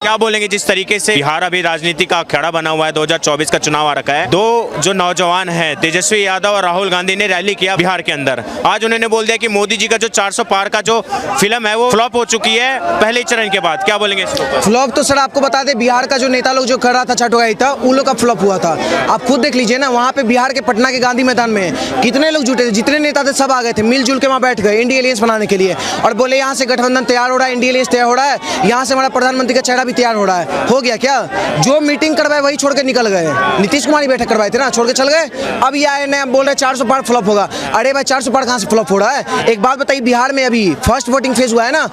क्या बोलेंगे जिस तरीके से बिहार अभी राजनीति का अखाड़ा बना हुआ है, 2024 का चुनाव आ रखा है, दो जो नौजवान हैं तेजस्वी यादव और राहुल गांधी ने रैली किया बिहार के अंदर। आज उन्होंने बोल दिया कि मोदी जी का जो 400 पार का जो फिल्म है वो फ्लॉप हो चुकी है पहले चरण के बाद। क्या बोलेंगे इसके ऊपर? फ्लॉप तो सर आपको बता दे, बिहार का जो नेता लोग जो कर रहा था छठगाई था, उन लोग का फ्लॉप हुआ था। आप खुद देख लीजिए ना, वहाँ पे बिहार के पटना के गांधी मैदान में कितने लोग जुटे थे, जितने नेता थे सब आ गए थे, मिलजुल के वहाँ बैठ गए इंडिया अलायंस बनाने के लिए, और बोले यहाँ से गठबंधन तैयार हो रहा है, इंडिया अलायंस तैयार हो रहा है, यहाँ से हमारा प्रधानमंत्री का चेहरा भी तैयार हो रहा है। हो गया क्या? जो मीटिंग करवाए वही छोड़ के निकल गए। नीतीश कुमार ही बैठक करवाए थे ना, छोड़ के चल गए। अब ये आए नया बोल रहे 400 पार फ्लॉप होगा। अरे भाई 400 पार कहाँ से फ्लॉप हो रहा है? एक बात बताइए, बिहार में अभी फर्स्ट वोटिंग फेज हुआ है ना,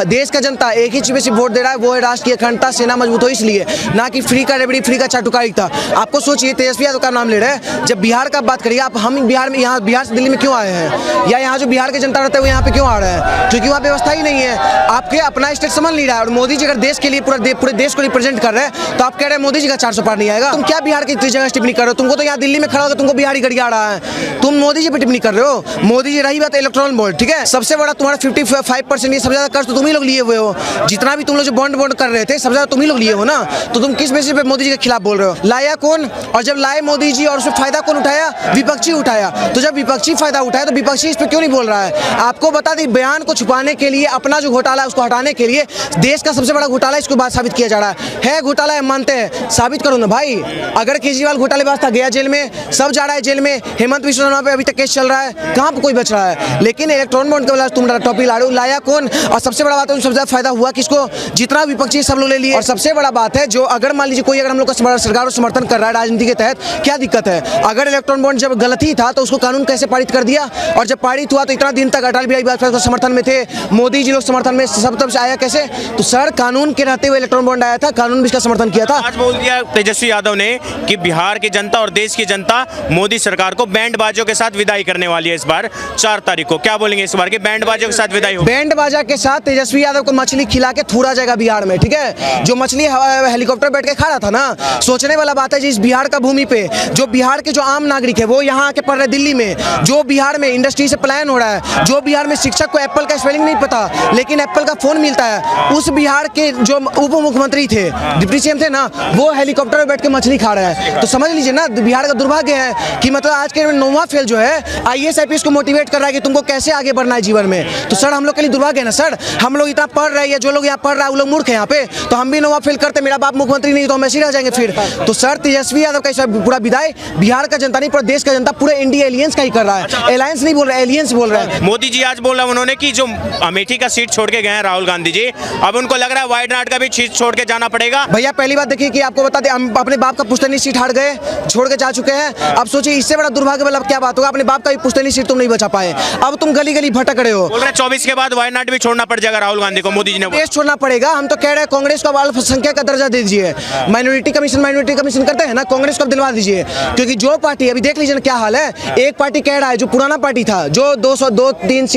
देश का जनता एक ही चीज पे सिर्फ वोट दे रहा है, वो है राष्ट्रीय अखंडता, सेना मजबूत हो, इसलिए ना कि फ्री का रेबड़ी, फ्री का चाटुकारी था। आपको सोचिए, तेजस्वी यादव का नाम ले रहे हैं, जब बिहार का बात करिए आप, हम बिहार में, यहाँ बिहार से दिल्ली में क्यों आए हैं, या यहाँ जो बिहार के जनता रहते हैं वो यहाँ पे क्यों आ रहे हैं? क्योंकि वहाँ व्यवस्था ही नहीं है। आपके अपना स्टेट समझ नहीं रहा है, और मोदी जी अगर देश के लिए पूरे देश को रिप्रेजेंट कर रहे हैं, तो आप कह रहे हैं मोदी जी का 400 पार नहीं आएगा। तुम क्या बिहार की जगह टिप्पणी कर रहे हो? तुमको तो यहाँ दिल्ली में खड़ा होकर तुमको बिहारी गड़िया आ रहा है, तुम मोदी जी पे टिप्पणी कर रहे हो। मोदी जी, रही बात इलेक्ट्रॉनल बॉन्ड, ठीक है, सबसे बड़ा तुम्हारा 55% ये सबसे ज्यादा कर्ज तो तुम ही लोग लिए हुए हो। जितना भी तुम लोग जो बॉन्ड कर रहे थे सबसे ज्यादा तुम ही लोग लिए हो ना, तो तुम किस बेसिस पे मोदी जी के खिलाफ बोल रहे हो? लाया कौन? और जब लाए मोदी जी और उसमें फायदा कौन उठाया? विपक्षी उठाया। तो जब विपक्षी फायदा उठाया तो विपक्षी इस पे क्यों नहीं बोल रहा है? आपको बता दें, बयान को छुपाने के लिए, अपना जो घोटाला है उसको हटाने के लिए, देश का सबसे बड़ा घोटाला इसको बात साबित किया जा रहा है घोटाला है, मानते हैं, साबित करो ना भाई। अगर केजरीवाल घोटालेबाज था, गया जेल में, सब जा रहा है जेल में, हेमंत बिश्व शर्मा पे अभी तक केस चल रहा है, कहाँ पे कोई बच रहा है? लेकिन इलेक्ट्रॉन बॉन्ड के तुम टॉपिक ला रहे हो, लाया कौन? और सबसे बड़ा बात है, सबसे ज्यादा फायदा हुआ किसको? जितना विपक्षी सब लोग ले लिए। और सबसे बड़ा बात है, जो अगर मान लीजिए कोई अगर हम लोग का सरकार समर्थन कर रहा है राजनीति के तहत, क्या दिक्कत है? अगर इलेक्ट्रॉन बॉन्ड जब गलत ही था तो उसको कानून कैसे पारित कर दिया? और जब पारित हुआ तो इतना दिन तक अटल बिहारी वाजपेयी समर्थन में थे, मोदी जी लोग समर्थन में, सब तरफ से आया कैसे? तो सर कानून के रहते हुए इलेक्ट्रॉन बॉन्ड आया था, कानून भी इसका समर्थन किया था। आज बोल दिया तेजस्वी यादव ने कि बिहार की जनता और देश की जनता मोदी सरकार को बैंड बाजों के साथ विदाई करने वाली है इस बार 4 तारीख को। क्या बोलेंगे इस बार के बैंड बाजों के साथ विदाई हो? बैंड बाजा के साथ तेजस्वी यादव को मछली खिला के थूरा जाएगा बिहार में, ठीक है? जो मछली हेलीकॉप्टर बैठ के खा रहा था ना, सोचने वाला बात है जिस बिहार का भूमि पे जो बिहार के जो आम नागरिक है वो यहाँ आके पढ़ रहे दिल्ली में, जो बिहार में इंडस्ट्री से पलायन हो रहा है, जो बिहार में शिक्षक को एप्पल का स्पेलिंग नहीं पता लेकिन एप्पल का फोन मिलता है, उस बिहार के जो उप मुख्यमंत्री थे, डिप्टी सीएम थे ना, वो हेलीकॉप्टर में बैठ के मछली खा रहे हैं। तो समझ लीजिए ना, बिहार का दुर्भाग्य है कि मतलब आज के 9वां फेल जो है IAS IPS को मोटिवेट कर रहा है कि तुमको कैसे आगे बढ़ना है जीवन में। तो सर हम लोग के लिए दुर्भाग्य है ना सर, हम लोग इतना पढ़ रहे हैं, जो लोग यहाँ पढ़ रहा है वो लोग मूर्ख है यहाँ पे, तो हम भी 9वां फेल करते, मेरा बाप मुख्यमंत्री नहीं तो हम ऐसे ही रह जाएंगे फिर। तो सर तेजस्वी यादव का पूरा विदाई बिहार का जनता नहीं, पूरा देश का जनता पूरे इंडिया अलायंस का ही कर रहा है। अलायंस नहीं बोल रहा है, एलियंस बोल रहा है। मोदी जी आज बोला उन्होंने कि जो अमेठी का सीट छोड़ के गए हैं राहुल गांधी जी, अब उनको लग रहा है वायनाड का भी सीट छोड़ के जाना पड़ेगा। भैया पहली बात देखिए कि आपको बता दें, हम अपने बाप का पुश्तैनी सीट हार गए, छोड़ के जा चुके हैं। अब सोचिए इससे बड़ा दुर्भाग्य वाला क्या बात होगा, अपने बाप का भी पुश्तैनी सीट तुम नहीं बचा पाए, अब तुम गली गली भटक रहे हो। बोल रहे 24 के बाद वायनाड भी छोड़ना पड़ जाएगा राहुल गांधी को, मोदी जी ने देश छोड़ना पड़ेगा। हम तो कह रहे हैं कांग्रेस को अल्पसंख्यक का दर्जा दे दीजिए, माइनॉरिटी कमीशन करते हैं ना, कांग्रेस को दिलवा दीजिए। क्योंकि जो पार्टी अभी देख लीजिए ना क्या हाल है, एक पार्टी कह रहा है, जो पुराना पार्टी था जो 203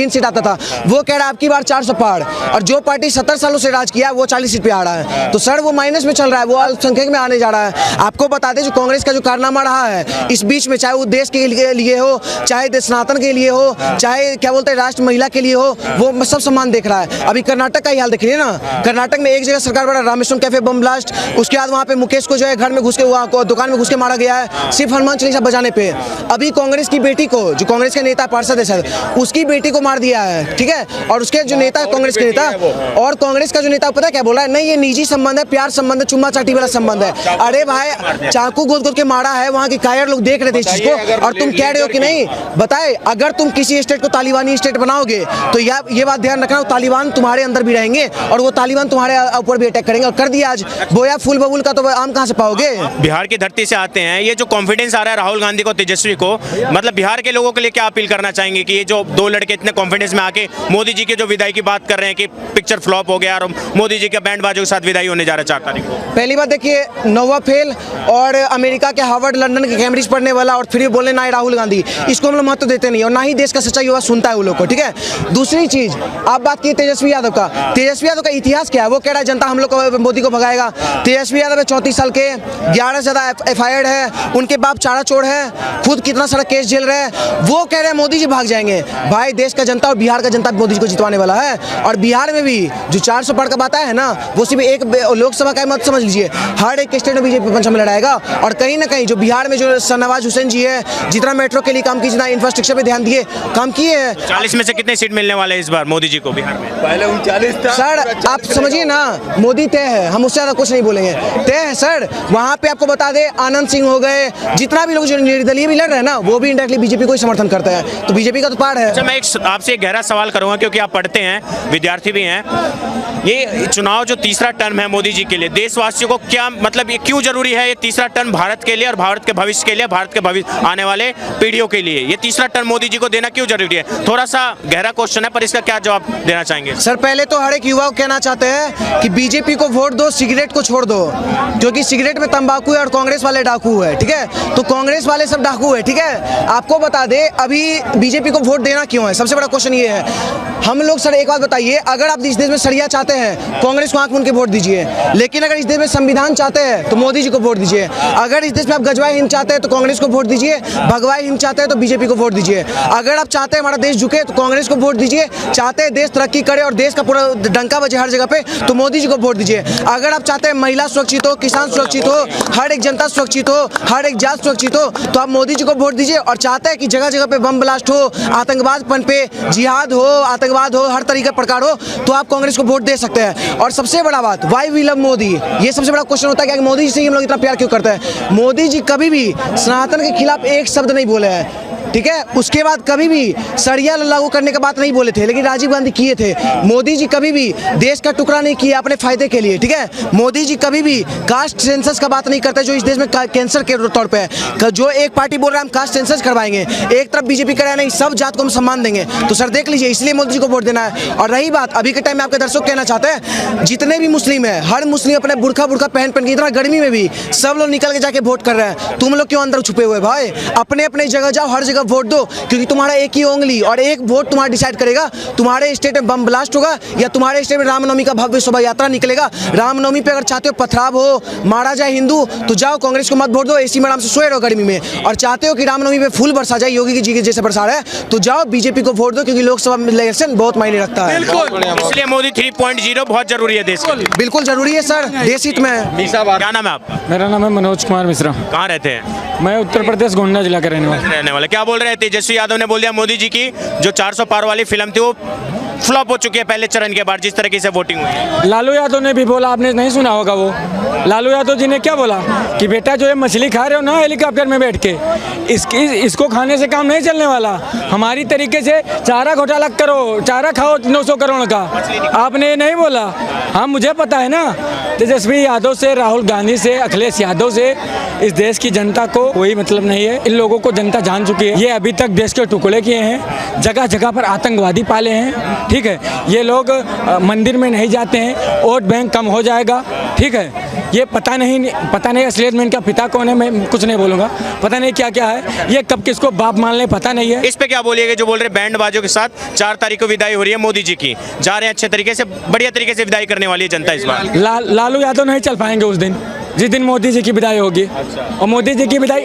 सीट आता था, वो कह रहा है आपकी बार 400 पार, और जो पार्टी 70 सालों से राज किया वो 40 सीट पे आ रहा है। तो सर वो माइनस में चल रहा है, वो अल्पसंख्यक में आने जा रहा है। आपको बता दें जो कांग्रेस का जो कारनामा रहा है इस बीच में, चाहे वो देश के लिए हो, चाहे सनातन के लिए हो, चाहे क्या बोलते हैं राष्ट्र महिला के लिए हो, वो सब सम्मान देख रहा है। अभी कर्नाटक का ही हाल देखिए ना, कर्नाटक में एक जगह सरकार बड़ा रामेश्वरम कैफे बम ब्लास्ट, उसके बाद वहाँ पे मुकेश को जो है घर में घुस के दुकान में घुस के मारा गया है सिर्फ हनुमान चालीसा बजाने पे। अभी कांग्रेस की बेटी को, जो कांग्रेस के नेता पार्षद है सर, उसकी बेटी को मार दिया है, ठीक है? और उसके जो नेता कांग्रेस के नेता, और कांग्रेस का जो नेता पता क्या बोल रहा है, नहीं ये निजी संबंध है, प्यार संबंध है, चुम्मा चाटी वाला संबंध है। अरे भाई चाकू गोद गोद के मारा है, वहाँ के कायर लोग देख रहे थे इस चीज को, और तुम कह रहे हो कि नहीं। बताए अगर तुम किसी स्टेट को तालिबानी स्टेट बनाओगे तो ये बात ध्यान रखना, तालिबान तुम्हारे अंदर भी रहेंगे और वो तालिबान तुम्हारे ऊपर भी अटैक करेंगे। और कर दिया आज, बोया फूल बबूल का तो आम कहाँ से पाओगे? बिहार की धरती से आते हैं, ये जो कॉन्फिडेंस आ रहा है राहुल गांधी को, तेजस्वी को, मतलब बिहार के लोगों के लिए क्या अपील करना चाहेंगे कि ये जो दो लड़के इतने कॉन्फिडेंस में आके मोदी जी की जो विदाई की बात कर रहे हैं कि पिक्चर फ्लॉप हो गया और मोदी जी के बैंड बाजों के साथ विदाई होने जा रहा है 4 तारीख को? पहली बात देखिए, 9वां फेल और अमेरिका के हार्वर्ड लंदन के कैम्ब्रिज पढ़ने वाला और फिर बोलने ना राहुल गांधी, इसको हम लोग महत्व देते नहीं और ना ही देश का सच्चा युवा सुनता है वो लोग को, ठीक है? दूसरी चीज आप बात की तेजस्वी यादव का, तेजस्वी यादव का इतिहास क्या है? वो कह रहा है जनता हम लोग को मोदी को भगाएगा। तेजस्वी यादव है 34 साल के, 11 से ज्यादा FIR है, उनके बाप चारा चोर है, खुद कितना सारा केस झेल रहे हैं, वो कह रहे हैं मोदी जी भाग जाएंगे। भाई देश का जनता और बिहार का जनता मोदी जी को जितवाने वाला है। और बिहार में भी जो 400 पार का बात है ना, ना वो सिर्फ एक लोकसभा का मत समझ लीजिए, हर एक स्टेट में बीजेपी पंच में लड़ाएगा। और कहीं ना कहीं जो बिहार में जो शाहनवाज हुसैन जी है, जितना मेट्रो के लिए काम किए, जितना इंफ्रास्ट्रक्चर पे ध्यान दिए, काम किए हैं। 40 में से कितने सीट मिलने वाले हैं इस बार मोदी जी को बिहार में? पहले 39 था सर आप समझिए ना, मोदी तय है, हम उससे ज़्यादा कुछ नहीं बोलेंगे, तय है सर। वहाँ पे आपको बता दे आनंद सिंह हो गए, जितना भी लोग जो निर्दलीय भी लड़ रहे हैं ना, वो भी इंडायरेक्टली बीजेपी को ही समर्थन करता है, तो बीजेपी का तो पार है। अच्छा, मैं आपसे एक गहरा सवाल करूंगा क्योंकि आप पढ़ते हैं, विद्यार्थी भी हैं। ये चुनाव जो तीसरा टर्म है मोदी जी के लिए, देशवासियों को क्या मतलब ये क्यों जरूरी है ये तीसरा टर्म भारत के लिए और भारत के भविष्य के लिए, भारत के भविष्य आने वाले पीढ़ियों के लिए ये तीसरा टर्म मोदी जी को देना क्यों जरूरी है? थोड़ा सा गहरा क्वेश्चन है पर इसका क्या जवाब देना चाहेंगे? सर पहले तो हर एक युवा को कहना चाहते हैं कि बीजेपी को वोट दो, सिगरेट को छोड़ दो, क्योंकि सिगरेट में तंबाकू है और कांग्रेस वाले डाकू है, ठीक है? तो कांग्रेस वाले सब डाकू है, ठीक है? आपको बता दे अभी बीजेपी को वोट देना क्यों है, सबसे बड़ा क्वेश्चन ये है। हम लोग सर एक बात बताइए, अगर आप इस देश में सरिया चाहते हैं, कांग्रेस को आंख मूंद के वोट दीजिए, लेकिन अगर इस देश में संविधान चाहते हैं तो मोदी जी को वोट दीजिए। अगर इस देश में आप गजवाई हिंद चाहते हैं तो कांग्रेस को वोट दीजिए, भगवाई हिंद चाहते हैं तो बीजेपी को वोट दीजिए। अगर आप चाहते हैं हमारा देश झुके तो कांग्रेस को वोट दीजिए, चाहते हैं देश तरक्की करे और देश का पूरा डंका बजे हर जगह पे तो मोदी जी को वोट दीजिए। अगर आप चाहते हैं महिला सुरक्षित हो, किसान सुरक्षित हो, हर एक जनता सुरक्षित हो, हर एक जात सुरक्षित हो, तो आप मोदी जी को वोट दीजिए। और चाहते हैं कि जगह जगह पे बम ब्लास्ट हो, आतंकवाद पनपे, जिहाद हो, आतंकवाद हो, हर तरीके प्रकार हो, तो आप कांग्रेस को वोट दे सकते हैं। और सबसे बड़ा बात, वाई वी लव मोदी, ये सबसे बड़ा क्वेश्चन होता है कि मोदी जी से हम लोग इतना प्यार क्यों करते हैं। मोदी जी कभी भी सनातन के खिलाफ एक शब्द नहीं बोले हैं, ठीक है? उसके बाद कभी भी सरिया लागू करने का बात नहीं बोले थे, लेकिन राजीव गांधी किए थे। मोदी जी कभी भी देश का टुकड़ा नहीं किया अपने फायदे के लिए, ठीक है? मोदी जी कभी भी कास्ट सेंसस का बात नहीं करते जो इस देश में कैंसर के तौर पे है। जो एक पार्टी बोल रहा है हम कास्ट सेंसस करवाएंगे, एक तरफ बीजेपी कर रहा है नहीं, सब जात को हम सम्मान देंगे, तो सर देख लीजिए, इसलिए मोदी जी को वोट देना है। और रही बात अभी के टाइम में आपके दर्शक कहना चाहते हैं, जितने भी मुस्लिम है, हर मुस्लिम अपने बुरखा पहन के, इतना गर्मी में भी सब लोग निकल के जाके वोट कर रहे हैं। तुम लोग क्यों अंदर छुपे हुए भाई? अपने अपने जगह जाओ, हर जगह वोट दो, क्योंकि तुम्हारा एक ही उंगली और एक वोट तुम्हारा डिसाइड करेगा तुम्हारे स्टेट में बम ब्लास्ट होगा या तुम्हारे स्टेट में रामनवमी का भव्य शोभा यात्रा निकलेगा। रामनवमी पे अगर चाहते हो पथराव हो, मारा जाए हिंदू, तो जाओ कांग्रेस को मत वोट दो, एसी में आराम से सोए रहो गर्मी में। और चाहते हो कि रामनवमी पे फूल बरसा जाए योगी जी के जैसे बरसा रहा है, तो जाओ बीजेपी को वोट दो, क्योंकि लोकसभा में इलेक्शन बहुत मायने रखता है। इसलिए मोदी 3.0 बहुत जरूरी है देश के लिए। बिल्कुल जरूरी है सर, देश हित में। क्या नाम है आपका? मेरा नाम है मनोज कुमार मिश्रा। कहाँ रहते हैं? मैं उत्तर प्रदेश गोंडा जिला का रहने वाला। क्या बोल रहे हैं? तेजस्वी यादव ने बोल दिया मोदी जी की जो 400 पार वाली फिल्म थी वो फ्लॉप हो चुकी है पहले चरण के बाद, जिस तरीके से वोटिंग हुई है। लालू यादव ने भी बोला, आपने नहीं सुना होगा वो। लालू यादव जी ने क्या बोला कि बेटा जो है मछली खा रहे हो ना हेलीकॉप्टर में बैठ के, इसको खाने से काम नहीं चलने वाला। हमारी तरीके से चारा घोटाला करो, चारा खाओ 900 करोड़ का। आपने ये नहीं बोला। हाँ मुझे पता है ना, तेजस्वी यादव से, राहुल गांधी से, अखिलेश यादव से इस देश की जनता को कोई मतलब नहीं है। इन लोगों को जनता जान चुकी है। ये अभी तक देश के टुकड़े किए हैं, जगह जगह पर आतंकवादी पाले हैं, ठीक है? ये लोग मंदिर में नहीं जाते हैं, वोट बैंक कम हो जाएगा, ठीक है? ये पता नहीं असलियत में इनका पिता कौन है, मैं कुछ नहीं बोलूँगा, पता नहीं क्या क्या है, ये कब किसको बाप मान ले पता नहीं है। इस पे क्या बोलिएगा जो बोल रहे बैंड बाजों के साथ 4 तारीख को विदाई हो रही है मोदी जी की, जा रहे हैं अच्छे तरीके से, बढ़िया तरीके से विदाई करने वाली है जनता इस बार। लालू यादव नहीं चल पाएंगे उस दिन, जिस दिन मोदी जी की विदाई होगी। और मोदी जी की विदाई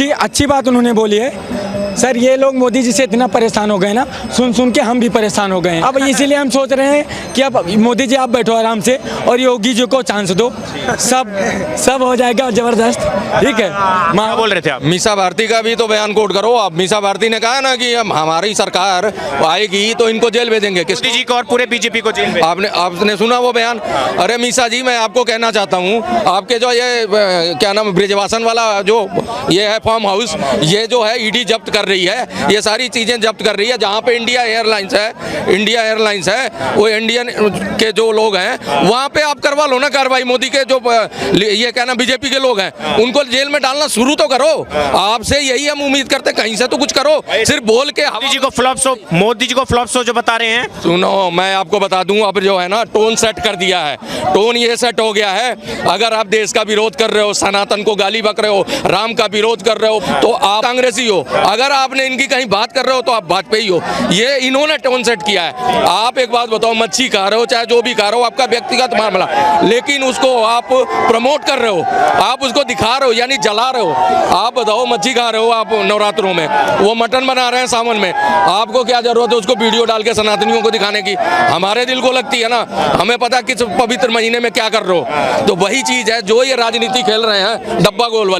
अच्छी बात उन्होंने बोली है। सर ये लोग मोदी जी से इतना परेशान हो गए ना, सुन के हम भी परेशान हो गए हैं। अब इसीलिए हम सोच रहे हैं कि अब मोदी जी आप बैठो आराम से और योगी जी को चांस दो, सब हो जाएगा जबरदस्त, ठीक है? क्या बोल रहे थे आप? मीसा भारती का भी तो बयान कोट करो आप। मीसा भारती ने कहा ना कि हम हमारी सरकार आएगी तो इनको जेल भेजेंगे। किस मोदी जी को और पूरे बीजेपी को जेल में? आपने सुना वो बयान? अरे मीसा जी, मैं आपको कहना चाहता हूँ, आपके जो ये क्या नाम ब्रिजवासन वाला जो ये है फार्म हाउस, ये जो है ईडी जब्त कर रही है, ये सारी चीजें जब्त कर रही है। जहाँ पे इंडिया एयरलाइंस है, वो इंडियन के जो लोग हैं वहाँ पे आप करवा लो ना कार्रवाई। मोदी के जो ये क्या नाम बीजेपी के लोग हैं उनको जेल में डालना शुरू तो करो। आपसे यही हम उम्मीद करते, कहीं से तो कुछ करो, सिर्फ बोल के। मोदी जी को फ्लॉप शो जो बता रहे हैं। सुनो, मैं आपको बता दूं, अब जो है ना टोन सेट कर दिया है, टोन ये सेट हो गया है। अगर आप देश का विरोध कर रहे हो, सनातन को गाली बक रहे हो, राम का विरोध कर रहे हो, तो आप कांग्रेसी हो। अगर अगर आपने इनकी कहीं बात कर रहे हो तो आप वाजपेयी हो। ये इन्होंने टोन सेट किया है। आप एक बात बताओ, मच्छी खा रहे हो चाहे जो भी खा रहे हो, आपका व्यक्तिगत मामला, लेकिन उसको आप प्रमोट कर रहे हो, आप उसको दिखा रहे हो, यानी जला रहे हो। आप बताओ, मच्छी खा रहे हो आप नवरात्रों में, वो मटन बना रहे हैं सावन में, आपको क्या जरूरत है उसको वीडियो डाल के सनातनियों को दिखाने की? हमारे दिल को लगती है ना, हमें पता किस पवित्र महीने में क्या कर रहे हो। तो वही चीज है जो ये राजनीति खेल रहे हैं, डब्बा गोल वाली।